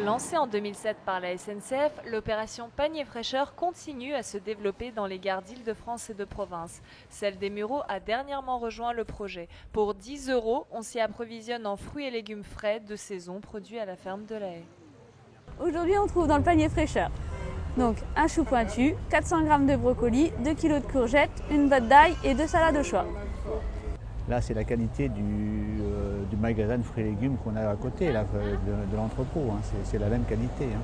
Lancée en 2007 par la SNCF, l'opération Panier Fraîcheur continue à se développer dans les gares d'Île-de-France et de province. Celle des Mureaux a dernièrement rejoint le projet. Pour 10 €, on s'y approvisionne en fruits et légumes frais de saison produits à la ferme de la Haye. Aujourd'hui, on trouve dans le panier fraîcheur donc un chou pointu, 400 g de brocoli, 2 kg de courgettes, une botte d'ail et 2 salades au choix. Là, c'est la qualité du magasin de fruits et légumes qu'on a à côté là, de l'entrepôt. Hein. C'est la même qualité. Hein.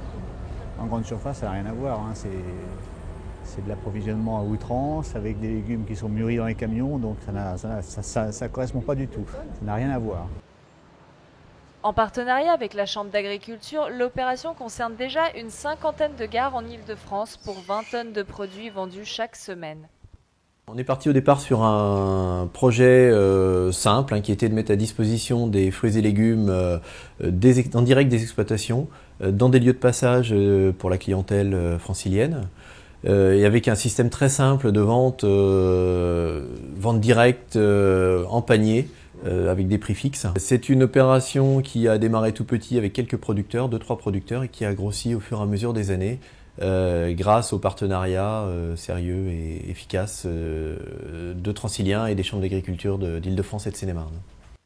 En grande surface, ça n'a rien à voir. Hein. C'est de l'approvisionnement à outrance avec des légumes qui sont mûris dans les camions, donc ça ne correspond pas du tout. Ça n'a rien à voir. En partenariat avec la Chambre d'agriculture, l'opération concerne déjà une cinquantaine de gares en Île-de-France pour 20 tonnes de produits vendus chaque semaine. On est parti au départ sur un projet simple qui était de mettre à disposition des fruits et légumes en direct des exploitations, dans des lieux de passage pour la clientèle francilienne, et avec un système très simple de vente directe en panier, avec des prix fixes. C'est une opération qui a démarré tout petit avec quelques producteurs, 2-3 producteurs, et qui a grossi au fur et à mesure des années. Grâce aux partenariats sérieux et efficaces de Transilien et des chambres d'agriculture d'Île-de-France et de Seine-et-Marne.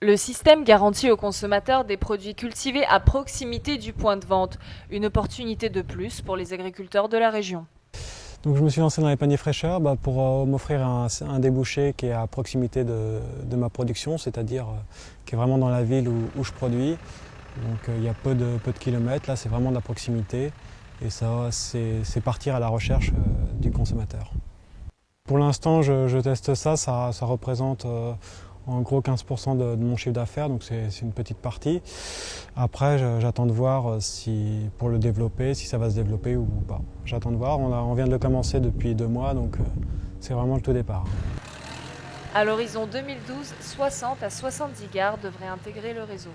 Le système garantit aux consommateurs des produits cultivés à proximité du point de vente, une opportunité de plus pour les agriculteurs de la région. Donc je me suis lancé dans les paniers fraîcheurs pour m'offrir un débouché qui est à proximité de ma production, c'est-à-dire qui est vraiment dans la ville où je produis. Donc il y a peu de kilomètres, là c'est vraiment de la proximité. Et ça, c'est partir à la recherche du consommateur. Pour l'instant, je teste ça représente en gros 15% de mon chiffre d'affaires, donc c'est une petite partie. Après, j'attends de voir pour le développer, si ça va se développer ou pas. J'attends de voir, on vient de le commencer depuis 2 mois, donc c'est vraiment le tout départ. À l'horizon 2012, 60 à 70 gares devraient intégrer le réseau.